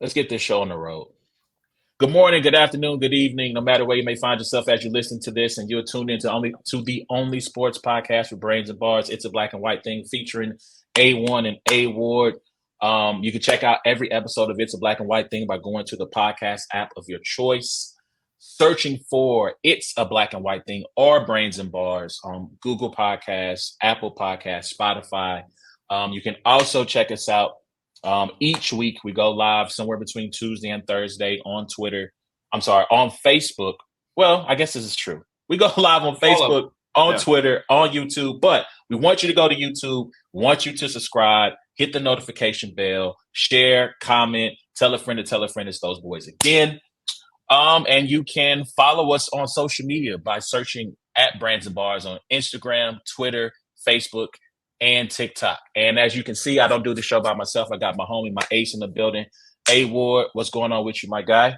Let's get this show on the road. Good morning, good afternoon, good evening, no matter where you may find yourself as you listen to this, and you're tuned into the only sports podcast with brains and bars. It's a black and white thing featuring A1 and A Ward. You can check out every episode of It's a Black and White Thing by going to the podcast app of your choice, searching for It's a Black and White Thing or Brains and Bars on Google Podcasts, Apple Podcasts, Spotify. You can also check us out each week. We go live somewhere between Tuesday and Thursday on Twitter. On Facebook. Well, I guess this is true. We go live on Facebook, on Twitter, on YouTube, but we want you to go to YouTube, want you to subscribe, hit the notification bell, share, comment, tell a friend to tell a friend. It's those boys again. And you can follow us on social media by searching at Brands and Bars on Instagram, Twitter, Facebook, and TikTok. And as you can see, I don't do the show by myself. I got my homie, my ace in the building. A Ward, what's going on with you, my guy?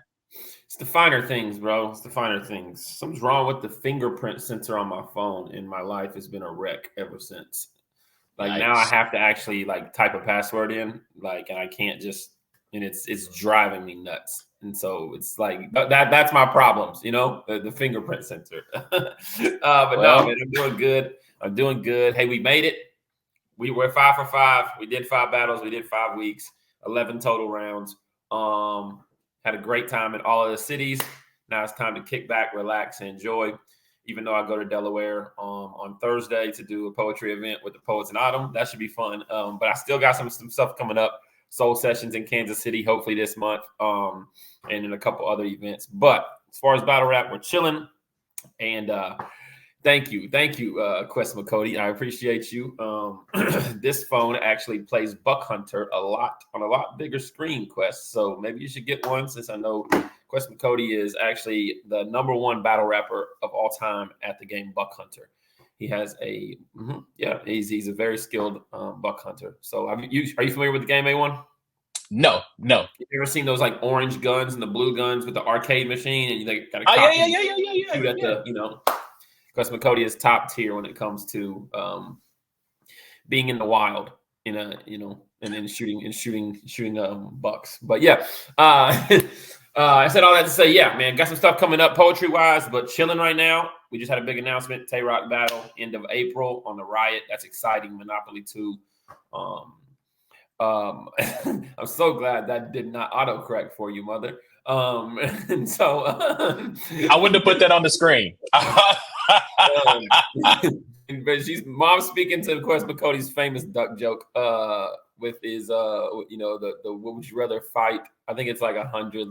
It's the finer things, bro. It's the finer things. Something's wrong with the fingerprint sensor on my phone, and my life has been a wreck ever since. Now I have to actually type a password in, and I can't just, and it's driving me nuts. And so it's that's my problems, the fingerprint sensor. No, man, I'm doing good. I'm doing good. Hey, we made it. We were 5 for 5. We did 5 battles. We did 5 weeks, 11 total rounds. Had a great time in all of the cities. Now it's time to kick back, relax, and enjoy. Even though I go to Delaware on Thursday to do a poetry event with the Poets in Autumn. That should be fun. But I still got some stuff coming up. Soul Sessions in Kansas City, hopefully this month, and in a couple other events. But as far as battle rap, we're chilling. And thank you, Quest McCody. I appreciate you. This phone actually plays Buck Hunter a lot on a lot bigger screen, Quest. So maybe you should get one, since I know Quest McCody is actually the #1 battle rapper of all time at the game Buck Hunter. He has he's a very skilled buck hunter. So are you familiar with the game, A1? No. You ever seen those orange guns and the blue guns with the arcade machine, and you got to shoot at the Quest McCody is top tier when it comes to being in the wild and then shooting bucks. But yeah, I said all that to say, yeah, man, got some stuff coming up poetry wise, but chilling right now. We just had a big announcement, Tay Rock battle, end of April on the Riot. That's exciting. Monopoly 2. I'm so glad that did not autocorrect for you, mother. And so I wouldn't have put that on the screen. But she's mom speaking to Quest McCody's famous duck joke with his the what would you rather fight? I think it's 100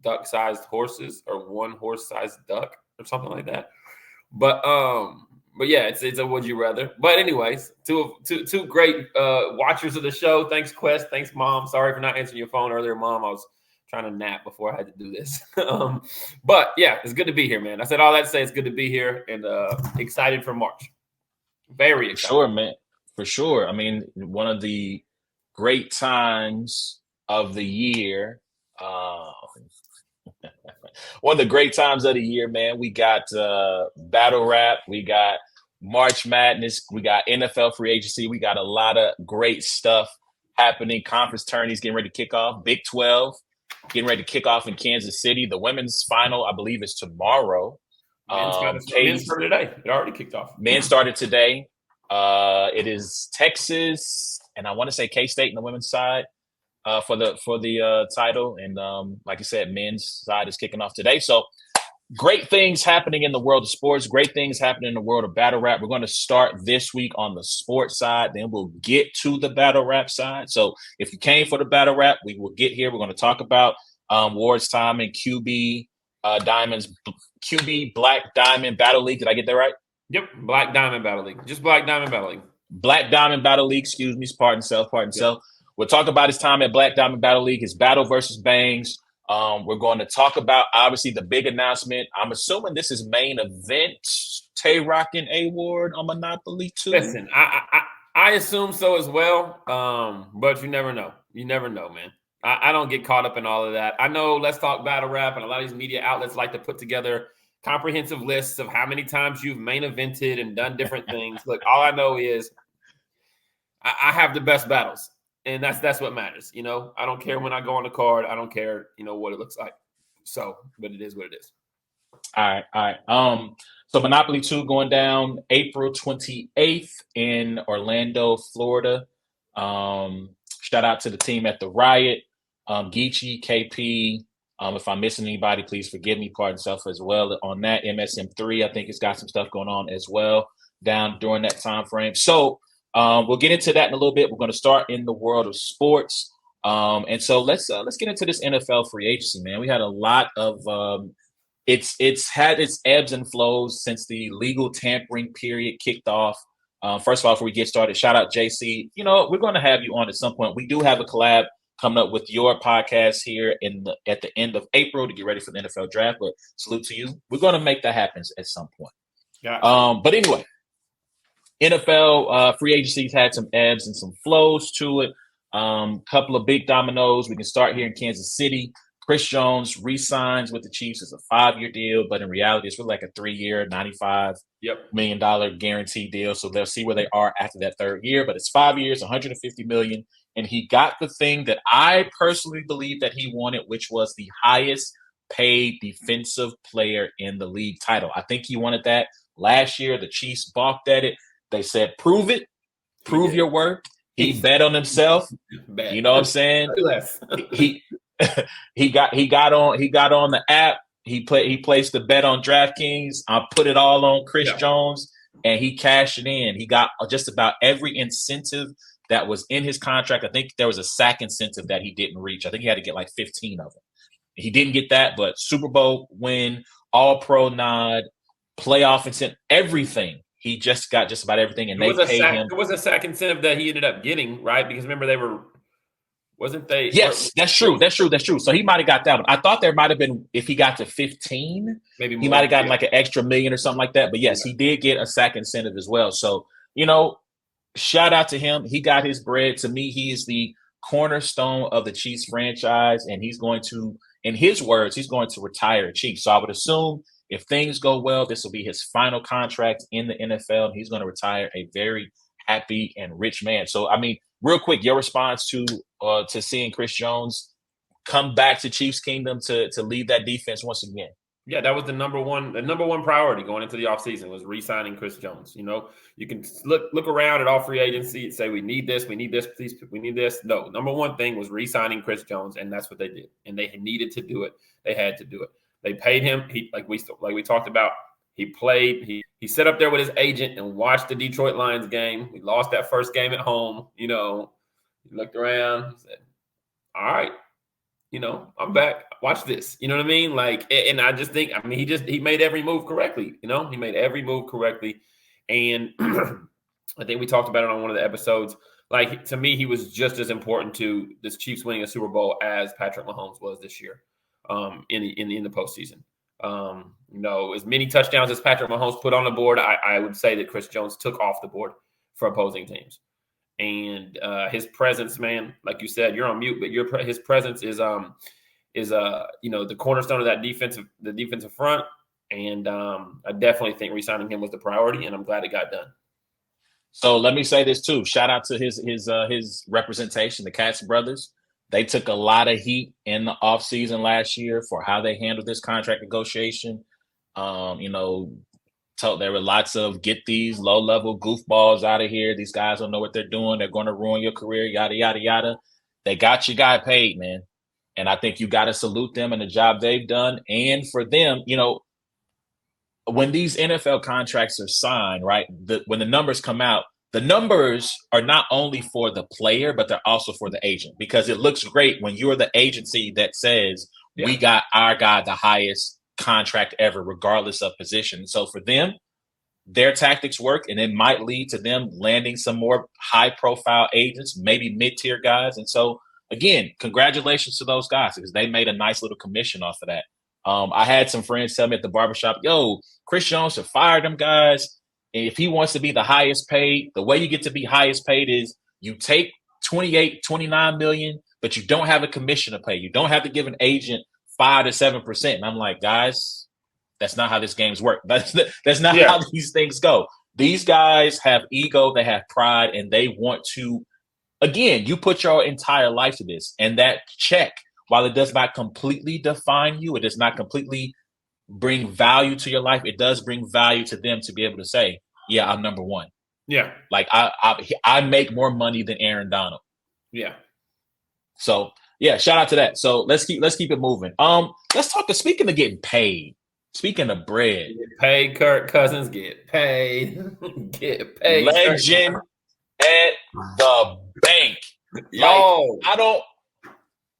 duck-sized horses or 1 horse-sized duck or something like that. But yeah, it's a would you rather. But anyways, two great watchers of the show. Thanks, Quest. Thanks, Mom. Sorry for not answering your phone earlier, Mom. I was trying to nap before I had to do this. But yeah, it's good to be here, man. I said all that to say it's good to be here and excited for March. Very excited. Sure, man. For sure. I mean, one of the great times of the year. One of the great times of the year, man. We got battle rap. We got March Madness. We got NFL free agency. We got a lot of great stuff happening. Conference tourneys getting ready to kick off. Big 12 getting ready to kick off in Kansas City. The women's final, I believe, is tomorrow. Men started today. It already kicked off. Men started today. It is Texas, and I want to say K-State on the women's side for the title. And like I said, men's side is kicking off today. So great things happening in the world of sports. Great things happening in the world of battle rap. We're going to start this week on the sports side. Then we'll get to the battle rap side. So if you came for the battle rap, we will get here. We're going to talk about Ward's time in QB Black Diamond Battle League. Did I get that right? Yep, Black Diamond Battle League. Just Black Diamond Battle League. Black Diamond Battle League, excuse me. Pardon self. We'll talk about his time at Black Diamond Battle League, his battle versus Bangs. We're going to talk about, obviously, the big announcement. I'm assuming this is main event, Tay Rock and A Ward on Monopoly 2. Listen, I assume so as well, but you never know. You never know, man. I don't get caught up in all of that. I know Let's Talk Battle Rap and a lot of these media outlets like to put together comprehensive lists of how many times you've main evented and done different things. Look, all I know is I have the best battles. And that's what matters. I don't care when I go on the card. I don't care, what it looks like. So, but it is what it is. All right. So Monopoly 2 going down April 28th in Orlando, Florida. Shout out to the team at the Riot. Geechee, KP. If I'm missing anybody, please forgive me. Pardon self as well on that. MSM3, I think it's got some stuff going on as well down during that time frame. So we'll get into that in a little bit. We're going to start in the world of sports. And so let's get into this NFL free agency, man. We had a lot of it's had its ebbs and flows since the legal tampering period kicked off. First of all, before we get started, shout out JC. We're going to have you on at some point. We do have a collab coming up with your podcast here at the end of April to get ready for the NFL draft. But salute to you. We're going to make that happen at some point. Gotcha. But anyway, NFL free agencies had some ebbs and some flows to it. Couple of big dominoes. We can start here in Kansas City. Chris Jones re-signs with the Chiefs as a 5-year deal, but in reality, it's really like a 3-year, $95 million guarantee deal. So they'll see where they are after that third year. But it's 5 years, $150 million, and he got the thing that I personally believe that he wanted, which was the highest paid defensive player in the league title. I think he wanted that last year. The Chiefs balked at it. They said, "Prove it, prove your worth." He bet on himself. You know what I'm saying? He got on the app. He placed the bet on DraftKings. I put it all on Chris Jones, and he cashed it in. He got just about every incentive that was in his contract. I think there was a sack incentive that he didn't reach. I think he had to get like 15 of them. He didn't get that, but Super Bowl win, All Pro nod, playoff incentive, everything. He just got just about everything, and they paid him. There was a sack incentive that he ended up getting, right? Because remember wasn't they? Yes, that's true. So he might have got that one. I thought there might have been, if he got to 15, maybe he might have gotten like an extra million or something like that. But yes, he did get a sack incentive as well. So, shout out to him. He got his bread. To me, he is the cornerstone of the Chiefs franchise, and he's going to, in his words, he's going to retire a Chief. So I would assume if things go well, this will be his final contract in the NFL, and he's going to retire a very happy and rich man. So, I mean, real quick, your response to seeing Chris Jones come back to Chiefs Kingdom to lead that defense once again. Yeah, that was the number one priority going into the offseason was re-signing Chris Jones. You can look around at all free agency and say, we need this, please, we need this. No, number one thing was re-signing Chris Jones, and that's what they did. And they needed to do it. They had to do it. They paid him. He like we talked about, he played, he sat up there with his agent and watched the Detroit Lions game. We lost that first game at home. He looked around, he said, all right, I'm back. Watch this. You know what I mean? Like, and I just think, he made every move correctly. He made every move correctly. And I think we talked about it on one of the episodes. Like, to me, he was just as important to this Chiefs winning a Super Bowl as Patrick Mahomes was this year in the postseason. As many touchdowns as Patrick Mahomes put on the board, I would say that Chris Jones took off the board for opposing teams. And his presence, man, like you said, you're on mute, but his presence is the cornerstone of that defensive front. And I definitely think re-signing him was the priority, and I'm glad it got done. So let me say this too. Shout out to his representation, the Katz brothers. They took a lot of heat in the offseason last year for how they handled this contract negotiation. There were lots of get these low-level goofballs out of here. These guys don't know what they're doing. They're going to ruin your career, yada, yada, yada. They got your guy paid, man. And I think you got to salute them and the job they've done. And for them, when these NFL contracts are signed, right, when the numbers come out, the numbers are not only for the player, but they're also for the agent, because it looks great when you're the agency that says, we got our guy the highest contract ever, regardless of position. So for them, their tactics work, and it might lead to them landing some more high-profile agents, maybe mid-tier guys. And so, again, congratulations to those guys, because they made a nice little commission off of that. I had some friends tell me at the barbershop, Chris Jones should fire them guys. And if he wants to be the highest paid, the way you get to be highest paid is you take 28, 29 million, but you don't have a commission to pay. You don't have to give an agent 5 to 7%. And I'm like, guys, that's not how this game's work. That's not how these things go. These guys have ego, they have pride, and they want to again, you put your entire life to this, and that check, while it does not completely define you, it does not completely bring value to your life. It does bring value to them to be able to say, "Yeah, I'm number one." Yeah, like I make more money than Aaron Donald. yeah. So yeah, shout out to that. So let's keep it moving. Let's talk. Speaking of getting paid, speaking of bread, Get paid, Kirk Cousins. Get paid. Get paid. legend at the bank. Yo,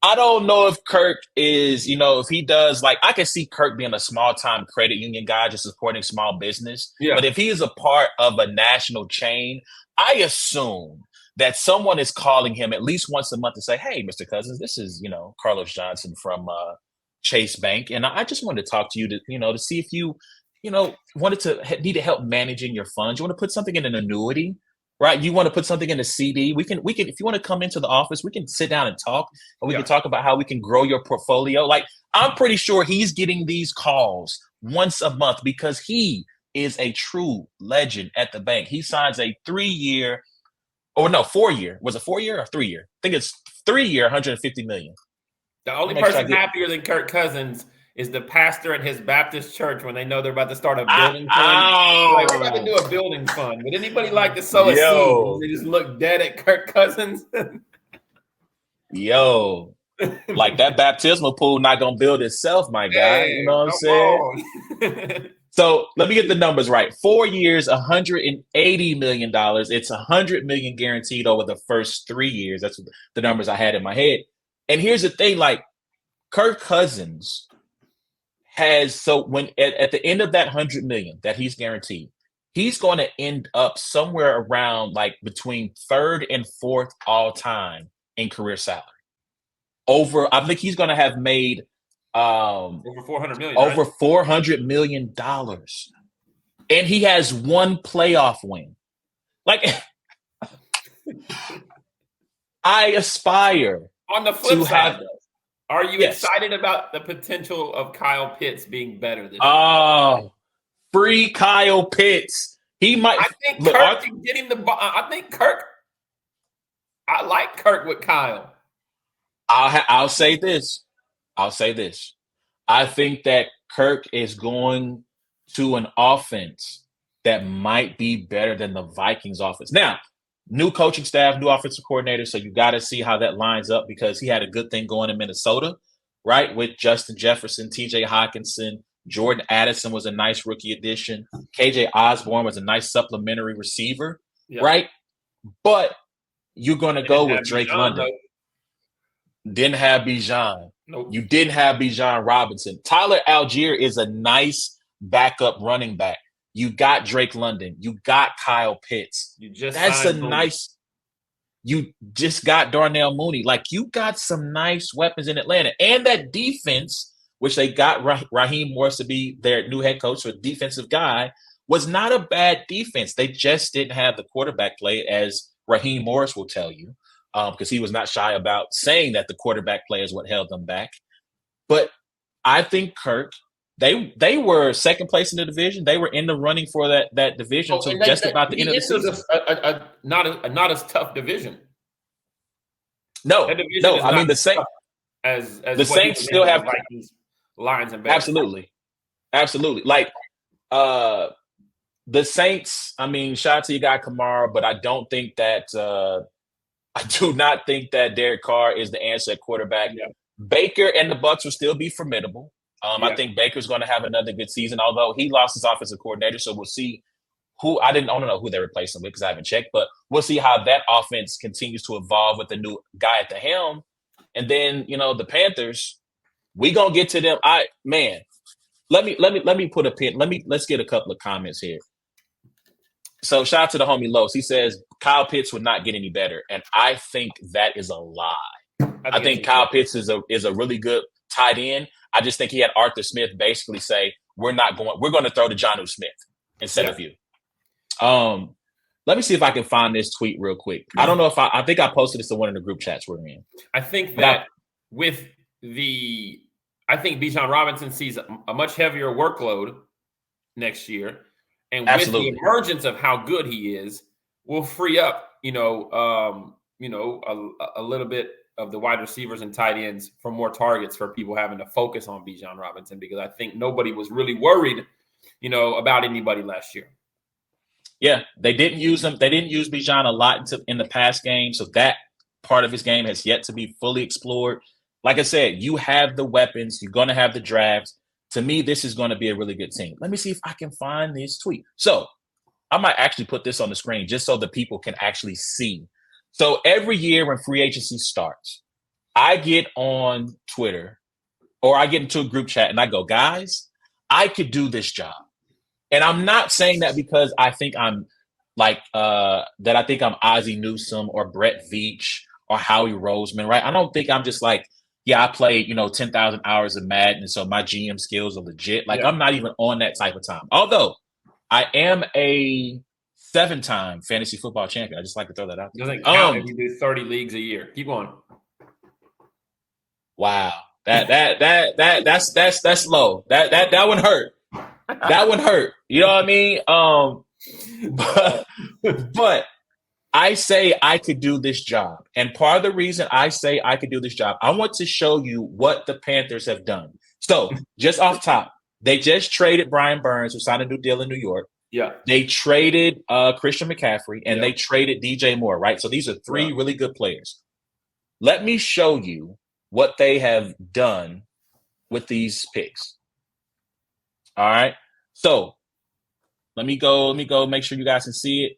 I don't know if Kirk is, if he does, I can see Kirk being a small time credit union guy, just supporting small business. yeah. But if he is a part of a national chain, I assume that someone is calling him at least once a month to say, "Hey, Mr. Cousins, this is, Carlos Johnson from Chase Bank. And I just wanted to talk to you to see if you, needed help managing your funds. You want to put something in an annuity, right? You want to put something in a CD. We can, if you want to come into the office, we can sit down and talk, and we can talk about how we can grow your portfolio." I'm pretty sure he's getting these calls once a month because he is a true legend at the bank. He signs a 3-year, 4-year. Was it 4-year or 3-year? I think it's 3-year, 150 million. The only person happier than Kirk Cousins is the pastor at his Baptist church when they know they're about to start a building fund. We're about to do a building fund. Would anybody like to sow a seed? They just look dead at Kirk Cousins. Yo, that baptismal pool not gonna build itself, my guy. You know what I'm saying? So let me get the numbers right. 4 years, $180 million. It's $100 million guaranteed over the first 3 years. That's the numbers I had in my head. And here's the thing: Kirk Cousins has, when at the end of that $100 million that he's guaranteed, he's going to end up somewhere around between 3rd and 4th all time in career salary. I think he's going to have made over $400 million. Over $400 million, and he has one playoff win. I aspire. On the flip side, are you excited about the potential of Kyle Pitts being better this year? Oh, free Kyle Pitts. He might. I think Kirk can get him the ball. I think Kirk. I like Kirk with Kyle. I'll say this. I think that Kirk is going to an offense that might be better than the Vikings offense. Now, new coaching staff, new offensive coordinator, so you got to see how that lines up because he had a good thing going in Minnesota, right? With Justin Jefferson, TJ Hawkinson, Jordan Addison was a nice rookie addition. KJ Osborne was a nice supplementary receiver, right? But you're going to go with Drake London. Didn't have Bijan. Nope. You didn't have Bijan Robinson. Tyler Algier is a nice backup running back. You got Drake London. You got Kyle Pitts. You just got Darnell Mooney. You got some nice weapons in Atlanta. And that defense, which they got Raheem Morris to be their new head coach, so a defensive guy, was not a bad defense. They just didn't have the quarterback play, as Raheem Morris will tell you. Because he was not shy about saying that the quarterback play is what held them back. But I think Kirk, they were second place in the division. They were in the running for that division until just about the end of the season. Not as tough division. No. I mean the Saints. As the Saints still have Vikings, Lions, and Bears. Absolutely. The Saints. I mean, shout out to your guy Kamara, but I don't think that. I do not think that Derek Carr is the answer at quarterback. Yeah. Baker and the Bucs will still be formidable. I think Baker's going to have another good season, although he lost his offensive coordinator. So we'll see I don't know who they're replacing with because I haven't checked, but we'll see how that offense continues to evolve with the new guy at the helm. And then, the Panthers, we going to get to them. Let me put a pin. Let's get a couple of comments here. So shout out to the homie Los. He says Kyle Pitts would not get any better, and I think that is a lie. I think Kyle Pitts is a really good tight end. I just think he had Arthur Smith basically say, we're going to throw to Jonnu Smith instead of you. Let me see if I can find this tweet real quick. I don't know if I think I posted this to one of the group chats we're in. I think that I think Bijan Robinson sees a much heavier workload next year. And with the emergence of how good he is, will free up, a little bit of the wide receivers and tight ends for more targets for people having to focus on Bijan Robinson, because I think nobody was really worried, about anybody last year. Yeah, they didn't use him. They didn't use Bijan a lot in the past game, so that part of his game has yet to be fully explored. Like I said, you have the weapons. You're going to have the drafts. To me, this is going to be a really good team. Let me see if I can find this tweet. So I might actually put this on the screen just so the people can actually see. So every year when free agency starts, I get on Twitter or I get into a group chat and I go, guys, I could do this job. And I'm not saying that because I think I'm like that I think I'm Ozzie Newsome or Brett Veach or Howie Roseman, right? I don't think I'm just like, yeah, I played, 10,000 hours of Madden, and so my GM skills are legit. Like, I'm not even on that type of time. Although I am a 7-time fantasy football champion. I just like to throw that out. Doesn't count if you do 30 leagues a year. Keep going. Wow. That's low. That one hurt. That one hurt. You know what I mean? But I say I could do this job. And part of the reason I say I could do this job, I want to show you what the Panthers have done. So just off top, they just traded Brian Burns, who signed a new deal in New York. Yeah. They traded Christian McCaffrey, and they traded DJ Moore, right? So these are 3 really good players. Let me show you what they have done with these picks. All right. So let me go make sure you guys can see it.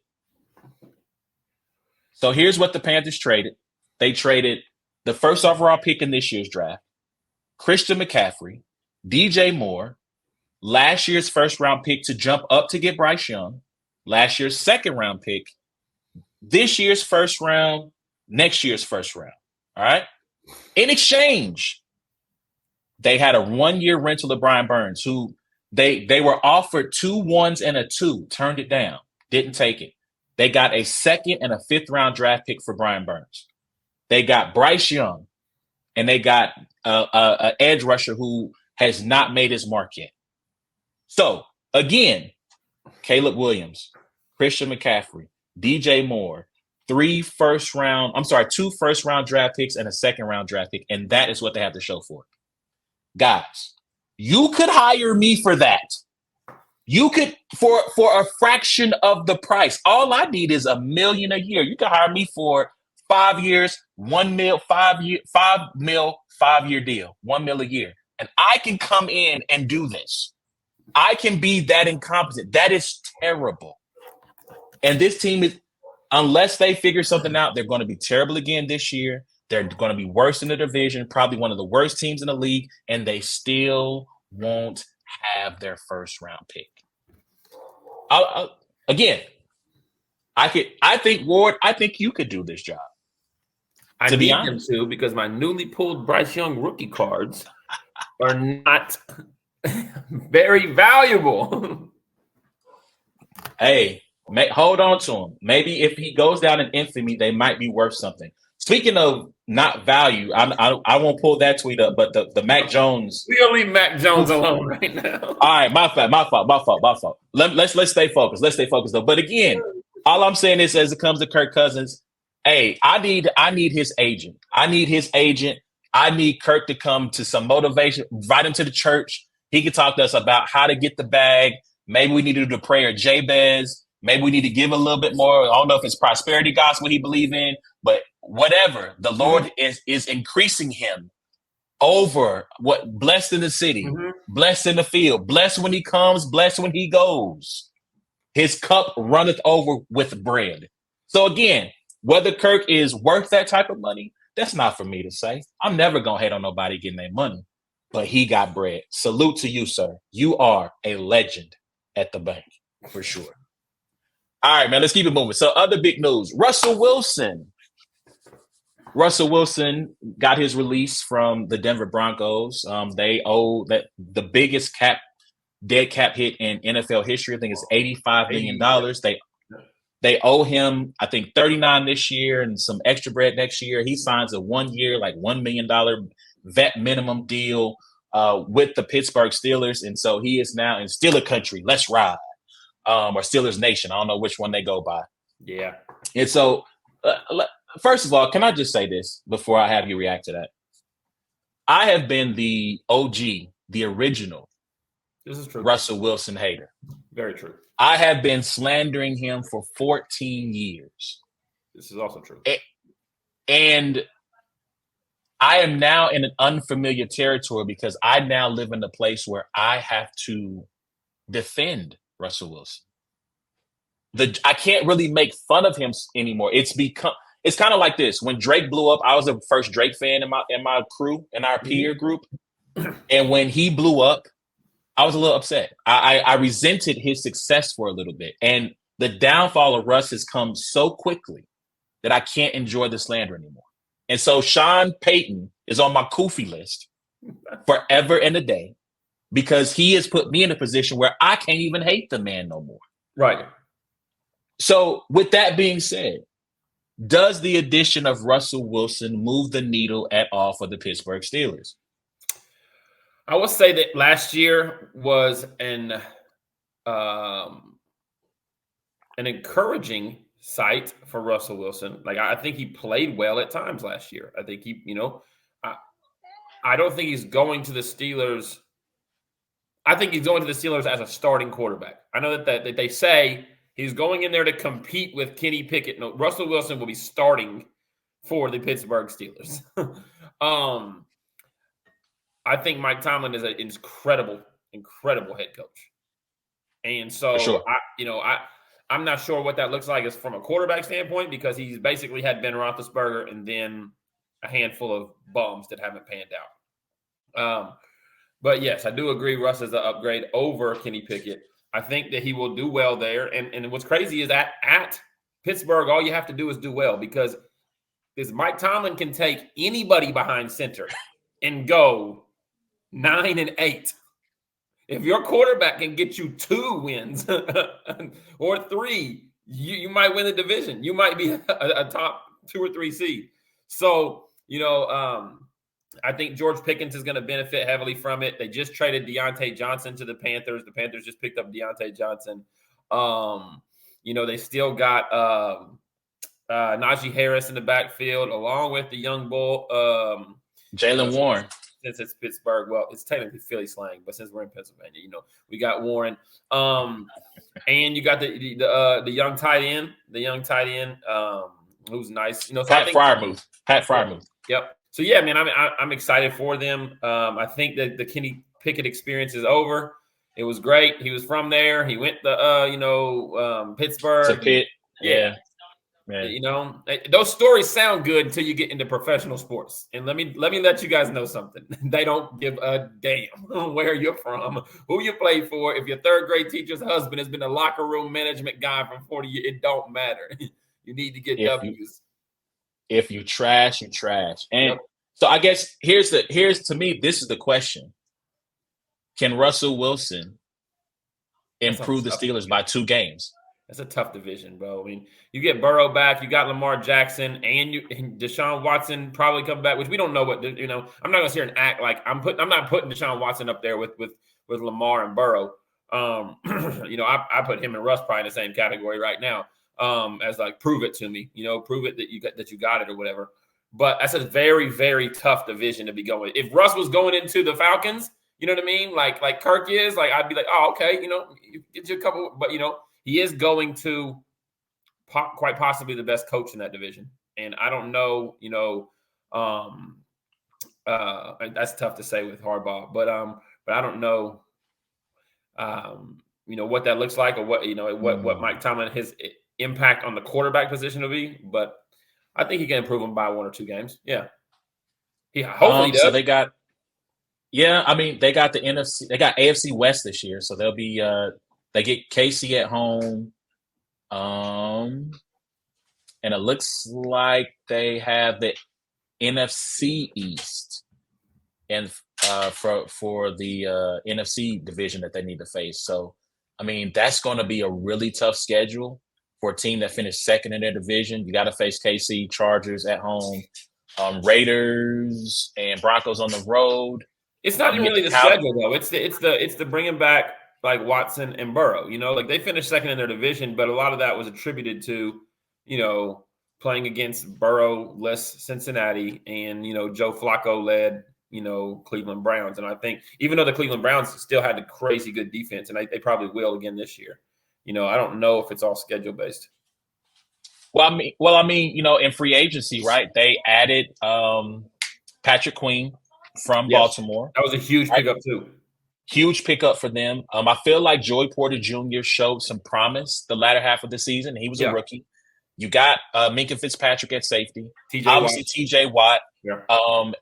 So here's what the Panthers traded. They traded the first overall pick in this year's draft, Christian McCaffrey, DJ Moore, last year's first-round pick to jump up to get Bryce Young, last year's second-round pick, this year's first round, next year's first round. All right? In exchange, they had a 1-year rental of Brian Burns, who they were offered 2 1s and a 2, turned it down, didn't take it. They got a 2nd and a 5th-round draft pick for Brian Burns. They got Bryce Young, and they got an edge rusher who has not made his mark yet. So, again, Caleb Williams, Christian McCaffrey, DJ Moore, 2 first-round draft picks and a 2nd-round draft pick, and that is what they have to show for it. Guys, you could hire me for that. You could, for a fraction of the price. All I need is $1 million a year. You can hire me for 5 years, $1 million, 5 mil, 5-year deal, $1 million a year. And I can come in and do this. I can be that incompetent. That is terrible. And this team is, unless they figure something out, they're going to be terrible again this year. They're going to be worse in the division, probably one of the worst teams in the league, and they still won't have their first-round pick. Again, I think, Ward, I think you could do this job. I need him to, because my newly pulled Bryce Young rookie cards are not very valuable. Hey, hold on to him. Maybe if he goes down in infamy, they might be worth something. Speaking of not value, I won't pull that tweet up, but the Mac Jones. We'll leave Mac Jones alone right now. All right, my fault. Let's stay focused. Let's stay focused though. But again, all I'm saying is, as it comes to Kirk Cousins, hey, I need his agent. I need Kirk to come to some motivation, invite him to the church. He can talk to us about how to get the bag. Maybe we need to do the prayer of Jabez. Maybe we need to give a little bit more. I don't know if it's prosperity gospel he believes in, but whatever. The Lord is increasing him over what blessed in the city, blessed in the field, blessed when he comes, blessed when he goes. His cup runneth over with bread. So again, whether Kirk is worth that type of money, that's not for me to say. I'm never going to hate on nobody getting their money, but he got bread. Salute to you, sir. You are a legend at the bank, for sure. All right, man, let's keep it moving. So other big news, Russell Wilson got his release from the Denver Broncos. They owe that the biggest dead cap hit in NFL history. I think it's $85 million. They owe him, I think, $39 this year and some extra bread next year. He signs a 1-year, like $1 million vet minimum deal with the Pittsburgh Steelers. And so he is now in Steeler country. Let's ride. Or Steelers Nation. I don't know which one they go by. Yeah. And so first of all, can I just say this before I have you react to that? I have been the OG, the original This is true. Russell Wilson hater. Very true. I have been slandering him for 14 years. This is also true. And I am now in an unfamiliar territory because I now live in a place where I have to defend Russell Wilson. I can't really make fun of him anymore. It's kind of like this. When Drake blew up, I was the first Drake fan in my crew, in our peer group. And when he blew up, I was a little upset. I resented his success for a little bit. And the downfall of Russ has come so quickly that I can't enjoy the slander anymore. And so Sean Payton is on my Kofi list forever and a day because he has put me in a position where I can't even hate the man no more. Right. So with that being said, does the addition of Russell Wilson move the needle at all for the Pittsburgh Steelers? I will say that last year was an encouraging sight for Russell Wilson. Like, I think he played well at times last year. I think he, I don't think he's going to the Steelers. I think he's going to the Steelers as a starting quarterback. I know that they say he's going in there to compete with Kenny Pickett. No, Russell Wilson will be starting for the Pittsburgh Steelers. I think Mike Tomlin is an incredible head coach. And so, sure. I'm not sure what that looks like as from a quarterback standpoint because he's basically had Ben Roethlisberger and then a handful of bums that haven't panned out. But yes, I do agree Russ is an upgrade over Kenny Pickett. I think that he will do well there. And what's crazy is that at Pittsburgh, all you have to do is do well because Mike Tomlin can take anybody behind center and go 9-8. If your quarterback can get you 2 wins or 3, you might win the division. You might be a top 2 or 3 seed. So, I think George Pickens is going to benefit heavily from it. They just traded Deontay Johnson to the Panthers. The Panthers just picked up Deontay Johnson. They still got Najee Harris in the backfield along with the young bull. Jaylen Warren. Since it's Pittsburgh, well, it's technically Philly slang, but since we're in Pennsylvania, we got Warren. And you got the young tight end, who's nice. Pat Freiermuth. Yep. So yeah, man, I'm excited for them. I think that the Kenny Pickett experience is over. It was great. He was from there. He went to Pittsburgh. To Pitt. Yeah. Man. Those stories sound good until you get into professional sports. And let me let you guys know something. They don't give a damn where you're from, who you play for. If your third grade teacher's husband has been a locker room management guy for 40 years, it don't matter. You need to get W's. If you trash, you trash. And so I guess here's to me, this is the question. Can Russell Wilson improve the Steelers by 2 games? That's a tough division, bro. I mean, you get Burrow back, you got Lamar Jackson, and Deshaun Watson probably come back, which we don't know what. I'm not going to sit here and act like I'm not putting Deshaun Watson up there with Lamar and Burrow. I put him and Russ probably in the same category right now. As like, prove it to me, prove it that you got it or whatever. But that's a very, very tough division to be going. If Russ was going into the Falcons, you know what I mean? Like Kirk is, like, I'd be like, oh, okay, you get you a couple, but he is going to quite possibly the best coach in that division. And I don't know, that's tough to say with Harbaugh, but I don't know, what that looks like or what Mike Tomlin, his impact on the quarterback position will be. But I think he can improve them by 1 or 2 games. Yeah. He hopefully does. So they got the NFC, they got AFC West this year. So they'll be, they get KC at home. And it looks like they have the NFC East and for the NFC division that they need to face. So, I mean, that's going to be a really tough schedule for a team that finished second in their division. You got to face KC, Chargers at home, Raiders and Broncos on the road. It's not really the schedule though. It's the bringing back like Watson and Burrow. Like they finished second in their division, but a lot of that was attributed to playing against Burrow-less Cincinnati and, Joe Flacco-led, Cleveland Browns. And I think even though the Cleveland Browns still had a crazy good defense, and they probably will again this year, I don't know if it's all schedule-based. Well, I mean, in free agency, right? They added Patrick Queen from Baltimore. That was a huge pickup too. Huge pickup for them. I feel like Joey Porter Jr. showed some promise the latter half of the season. He was a rookie. You got Minkah Fitzpatrick at safety, TJ Watt,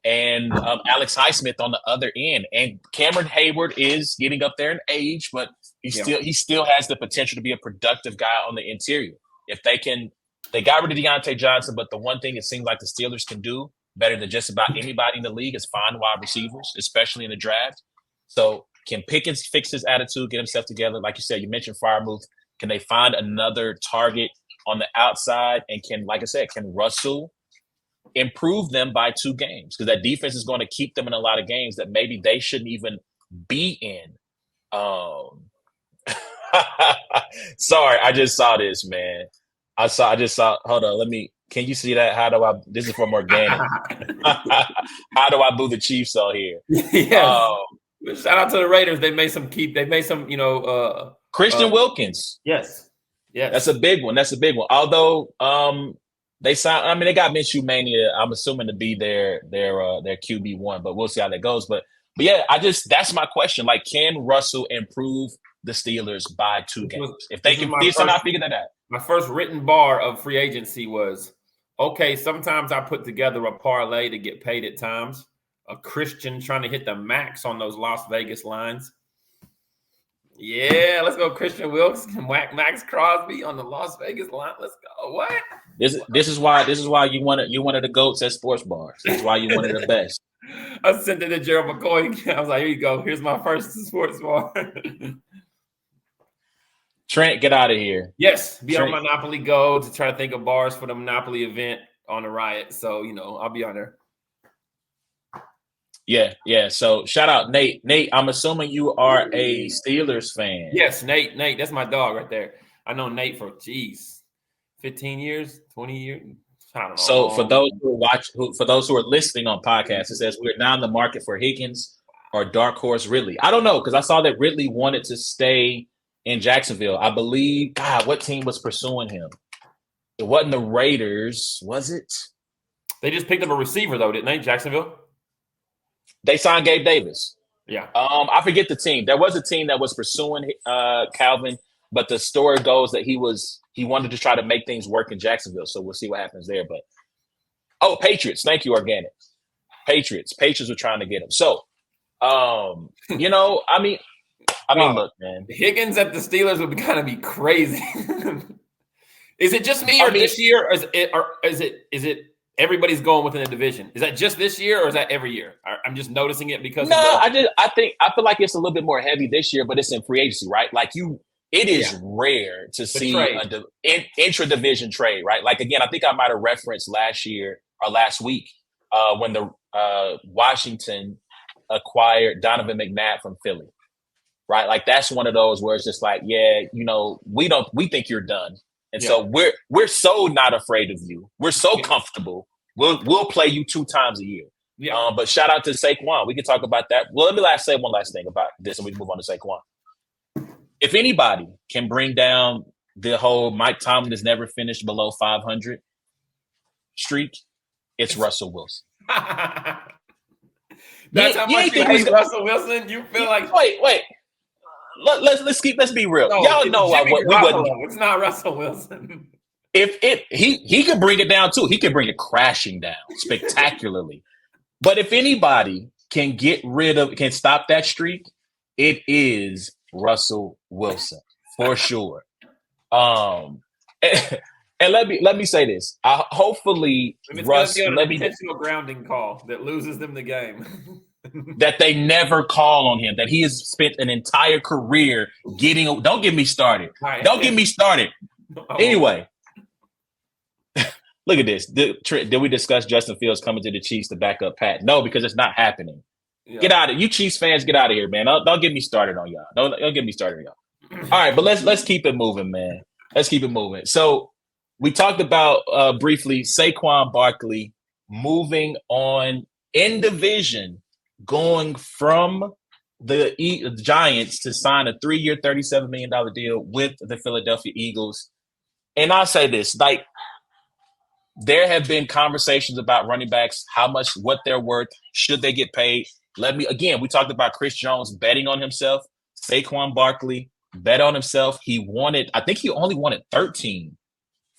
and Alex Highsmith on the other end. And Cameron Hayward is getting up there in age, but he still has the potential to be a productive guy on the interior. If they got rid of Deontay Johnson, but the one thing it seems like the Steelers can do better than just about anybody in the league is find wide receivers, especially in the draft. So can Pickens fix his attitude, get himself together? Like you said, you mentioned Freiermuth. Can they find another target on the outside? And can Russell improve them by 2 games? Because that defense is going to keep them in a lot of games that maybe they shouldn't even be in. Sorry, I just saw this, man. I just saw. Hold on, can you see that? This is from organic. How do I boo the Chiefs on here? Yeah. Shout out to the Raiders. They made some Christian Wilkins. Yes. That's a big one. Although they signed, they got Minshew Mania, I'm assuming, to be their QB1, but we'll see how that goes. But yeah, that's my question. Like, can Russell improve the Steelers by 2 games? If they can somehow figure that out. My first written bar of free agency was, okay, sometimes I put together a parlay to get paid at times. A Christian trying to hit the max on those Las Vegas lines. Yeah, let's go Christian Wilkes and whack Max Crosby on the Las Vegas line. Let's go. What? This is why you wanted the GOATs at sports bars. That's why you wanted the best. I sent it to Gerald McCoy. I was like, here you go. Here's my first sports bar. Trent, get out of here. Yes, on Monopoly Go to try to think of bars for the Monopoly event on the Riot. So, I'll be on there. Yeah. So shout out Nate. Nate, I'm assuming you are a Steelers fan. Yes, Nate. That's my dog right there. I know Nate for 15 years, 20 years. I don't know. So for those who are listening on podcasts, it says we're now in the market for Higgins or dark horse Ridley. I don't know, because I saw that Ridley wanted to stay in Jacksonville. I believe, what team was pursuing him? It wasn't the Raiders, was it? They just picked up a receiver though, didn't they? Jacksonville. They signed Gabe Davis. Yeah. I forget the team. There was a team that was pursuing Calvin, but the story goes that he wanted to try to make things work in Jacksonville. So we'll see what happens there. But Patriots. Thank you, Organic. Patriots were trying to get him. So, look, man. Higgins at the Steelers would kind of be crazy. Is it just me, or this year, or is it? Everybody's going within the division. Is that just this year, or is that every year? I'm just noticing it because I feel like it's a little bit more heavy this year, but it's in free agency, right? Like it is rare to see an intra-division trade, right? Like, again, I think I might have referenced last week when the Washington acquired Donovan McNabb from Philly, right? Like, that's one of those where it's just like, we think you're done. And so we're so not afraid of you. We're so comfortable. We'll play you 2 times a year. Yeah. But shout out to Saquon. We can talk about that. Well, let me say one last thing about this, and we can move on to Saquon. If anybody can bring down the whole Mike Tomlin has never finished below 500 streak, it's Russell Wilson. That's how much you hate Russell Wilson? You feel like wait. Let's be real. No, y'all know what we wouldn't. It's not Russell Wilson. He could bring it down too. He could bring it crashing down spectacularly. But if anybody can stop that streak, it is Russell Wilson for sure. And let me say this. Hopefully, Russ. Let me intentional grounding call that loses them the game. That they never call on him, that he has spent an entire career getting – don't get me started. Don't get me started. Anyway, look at this. Did we discuss Justin Fields coming to the Chiefs to back up Pat? No, because it's not happening. Yeah. Get out of – you Chiefs fans, get out of here, man. Don't get me started on y'all. Don't get me started on y'all. All right, but let's keep it moving, man. Let's keep it moving. So we talked about briefly Saquon Barkley moving on in division, going from the Giants to sign a 3-year, $37 million deal with the Philadelphia Eagles. And I'll say this, like, there have been conversations about running backs, how much, what they're worth, should they get paid? We talked about Chris Jones betting on himself. Saquon Barkley bet on himself. I think he only wanted 13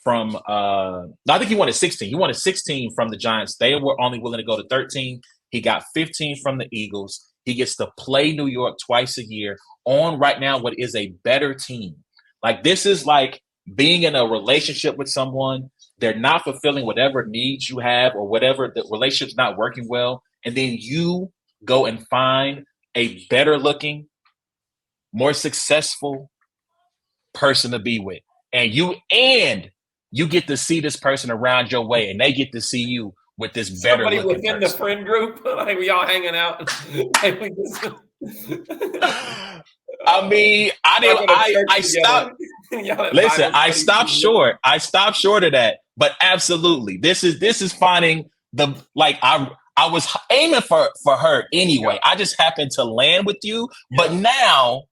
from, I think he wanted 16. He wanted 16 from the Giants. They were only willing to go to 13. He got 15 from the Eagles. He gets to play New York twice a year on right now what is a better team. Like, this is like being in a relationship with someone. They're not fulfilling whatever needs you have or whatever, the relationship's not working well. And then you go and find a better looking, more successful person to be with. And you get to see this person around your way, and they get to see you with this better somebody looking within person. the friend group, like we all hanging out. I mean, I stopped. Listen, I stopped short. I stopped short of that. But absolutely, this is finding the, like, I was aiming for her anyway. Yeah. I just happened to land with you. Yeah. But now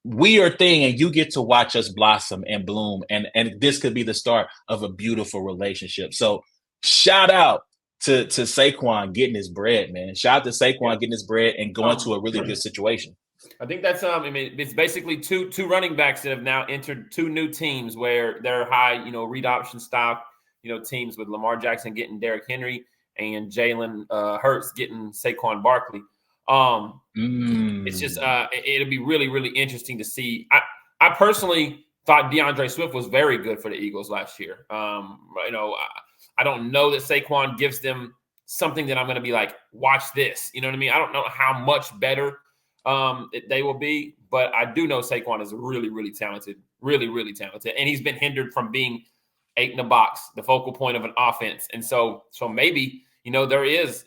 we are thing, and you get to watch us blossom and bloom, and this could be the start of a beautiful relationship. So shout out to Saquon getting his bread, man. Shout out to Saquon getting his bread and going to a really good situation. I think that's I mean, it's basically two running backs that have now entered two new teams where they're high, read option stock, teams with Lamar Jackson getting Derrick Henry and Jalen Hurts getting Saquon Barkley. It's just it'll be really, really interesting to see. I personally thought DeAndre Swift was very good for the Eagles last year. I don't know that Saquon gives them something that I'm going to be like, watch this. You know what I mean? I don't know how much better they will be, but I do know Saquon is really, really talented, really, really talented. And he's been hindered from being 8 in the box, the focal point of an offense. And so maybe, there is,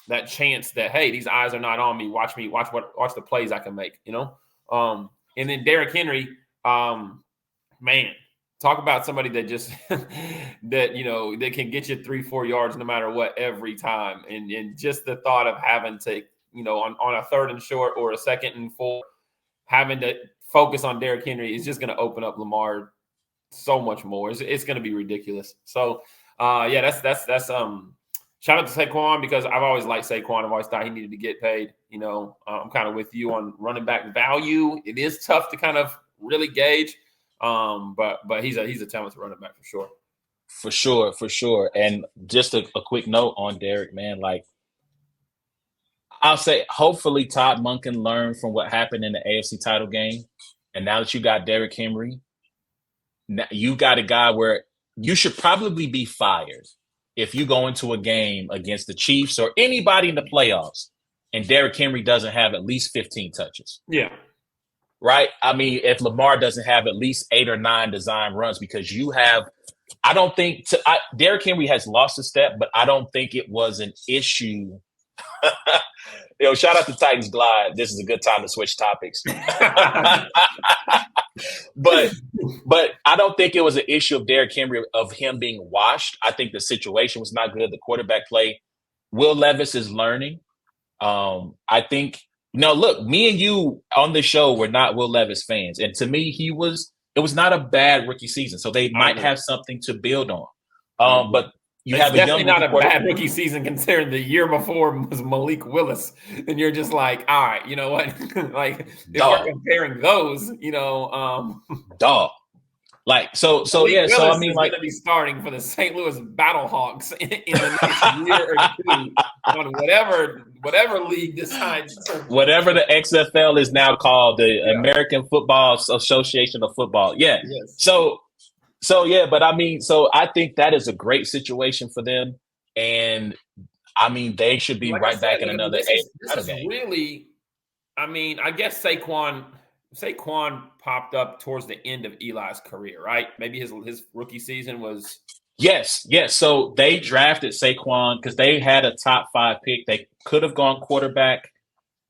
that chance that, hey, these eyes are not on me. Watch the plays I can make, and then Derrick Henry, man, talk about somebody that just that can get you 3-4 yards no matter what every time. And just the thought of having to, on a 3rd and short or a 2nd and 4, having to focus on Derrick Henry is just going to open up Lamar so much more. It's going to be ridiculous. So that's shout out to Saquon, because I've always liked Saquon. I've always thought he needed to get paid. I'm kind of with you on running back value. It is tough to kind of really gauge. But he's a talented running back for sure. For sure. And just a quick note on Derrick, man, like, I'll say hopefully Todd Monken learned from what happened in the AFC title game. And now that you got Derrick Henry, you got a guy where you should probably be fired if you go into a game against the Chiefs or anybody in the playoffs and Derrick Henry doesn't have at least 15 touches. Yeah. Right? I mean, if Lamar doesn't have at least 8 or 9 design runs, because you have – I don't think – Derrick Henry has lost a step, but I don't think it was an issue. Shout out to Titans Glide. This is a good time to switch topics. But I don't think it was an issue of Derrick Henry, of him being washed. I think the situation was not good. The quarterback play. Will Levis is learning. I think – look, me and you on the show were not Will Levis fans. And to me, it was not a bad rookie season. So they might have something to build on. But you have definitely not a bad rookie season, considering the year before was Malik Willis. And you're just like, all right, you know what? Like, if we're comparing those, dog. Like, so yeah. Willis, so I mean, like, going to be starting for the St. Louis Battlehawks in the next year or 2 on whatever league decides. Whatever the XFL is now called, the American Football Association of Football. Yeah. Yes. So yeah, but I mean, so I think that is a great situation for them, and I mean, they should be right back in another. This is really, I mean, I guess Saquon popped up towards the end of Eli's career, right? Maybe his rookie season was. Yes. So they drafted Saquon because they had a top 5 pick. They could have gone quarterback.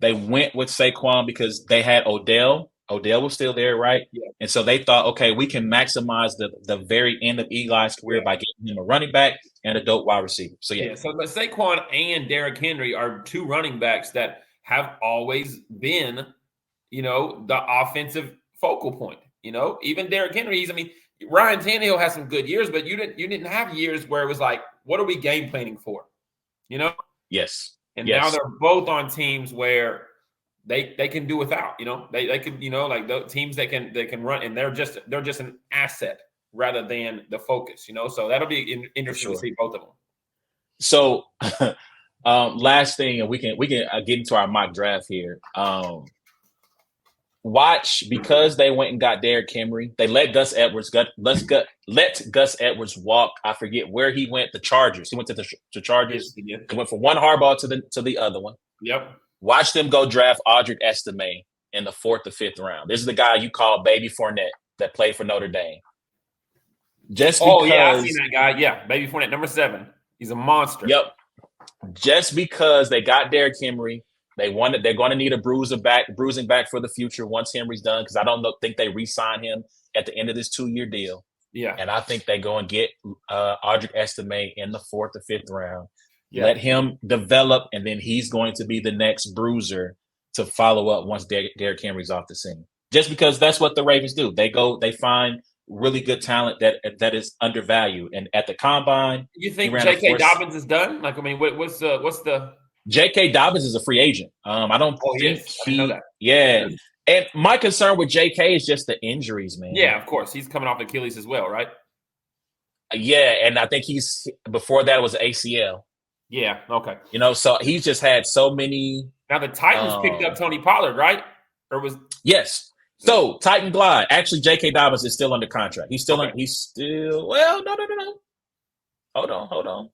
They went with Saquon because they had Odell Odell was still there, right? Yeah. And so they thought, okay, we can maximize the very end of Eli's career by getting him a running back and a dope wide receiver. So yeah. So but Saquon and Derrick Henry are two running backs that have always been, the offensive focal point. Even Derrick Henry, Ryan Tannehill has some good years, but you didn't have years where it was like, what are we game planning for? Yes. And now they're both on teams where they can do without. They can like the teams that can run, and they're just an asset rather than the focus. So that'll be interesting to see both of them. So, last thing, and we can get into our mock draft here. Watch, because they went and got Derrick Henry. They let Gus Edwards walk. I forget where he went. The Chargers. He went to the Chargers. Yeah. He went from one Harbaugh to the other one. Yep. Watch them go draft Audric Estime in the 4th or 5th round. This is the guy you call Baby Fournette that played for Notre Dame. Just because, I've seen that guy. Yeah, Baby Fournette, number 7. He's a monster. Yep. Just because they got Derrick Henry, they're going to need a bruising back for the future once Henry's done, because I don't think they re-sign him at the end of this 2-year deal. Yeah. And I think they go and get Audric Estime in the 4th or 5th round. Yeah. Let him develop, and then he's going to be the next bruiser to follow up once Derrick Henry's off the scene. Just because that's what the Ravens do. They find really good talent that is undervalued. And at the combine, you think J.K. Dobbins is done? What's the J.K. Dobbins is a free agent. I don't think I know that. Yeah. And my concern with J.K. is just the injuries, man. Yeah, of course. He's coming off Achilles as well, right? Yeah, and I think before that was ACL. Yeah, okay. So he's just had so many. Now the Titans picked up Tony Pollard, right? Yes. So Titan Glide. Actually, J.K. Dobbins is still under contract. He's still no. Hold on.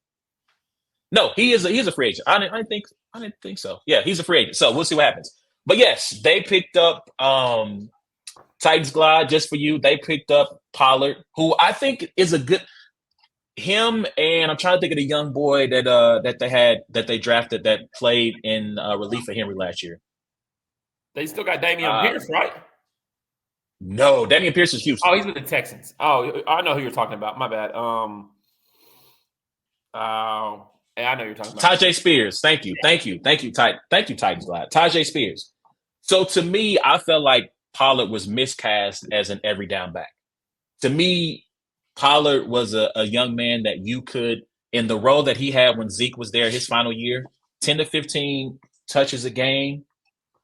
No, he's a free agent. I didn't think so. Yeah, he's a free agent. So we'll see what happens. But yes, they picked up Titans Glide just for you. They picked up Pollard, who I think is a good. Him, and I'm trying to think of the young boy that they drafted that played in relief for Henry last year. They still got Dameon Pierce, right? No, Dameon Pierce is Houston. Oh, he's with the Texans. Oh, I know who you're talking about. My bad. I know you're talking about Tyjae Spears. Thank you, Titans Glide. Tyjae Spears. So to me, I felt like Pollard was miscast as an every down back. To me, Pollard was a young man that you could, in the role that he had when Zeke was there his final year, 10 to 15 touches a game.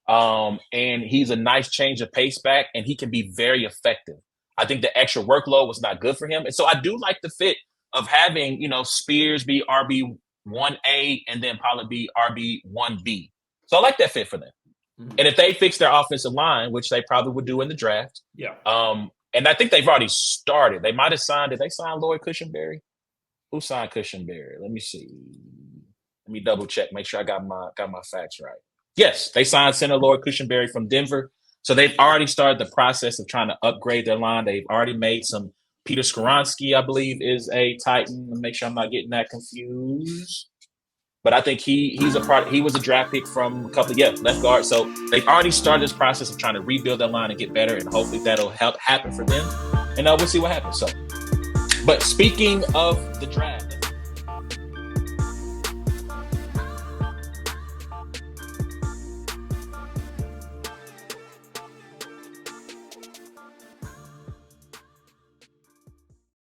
And he's a nice change of pace back, and he can be very effective. I think the extra workload was not good for him. And so I do like the fit of having, Spears be RB1A and then Pollard be RB1B. So I like that fit for them. Mm-hmm. And if they fix their offensive line, which they probably would do in the draft. Yeah. And I think they've already started. They might have signed. Did they sign Lloyd Cushenberry? Who signed Cushenberry? Let me see. Let me double check. Make sure I got my facts right. Yes, they signed center Lloyd Cushenberry from Denver. So they've already started the process of trying to upgrade their line. They've already made some. Peter Skoronski, I believe, is a Titan. Make sure I'm not getting that confused. But I think he's a part. He was a draft pick from a couple. Left guard. So they've already started this process of trying to rebuild their line and get better, and hopefully that'll help happen for them. And we'll see what happens. So, but speaking of the draft.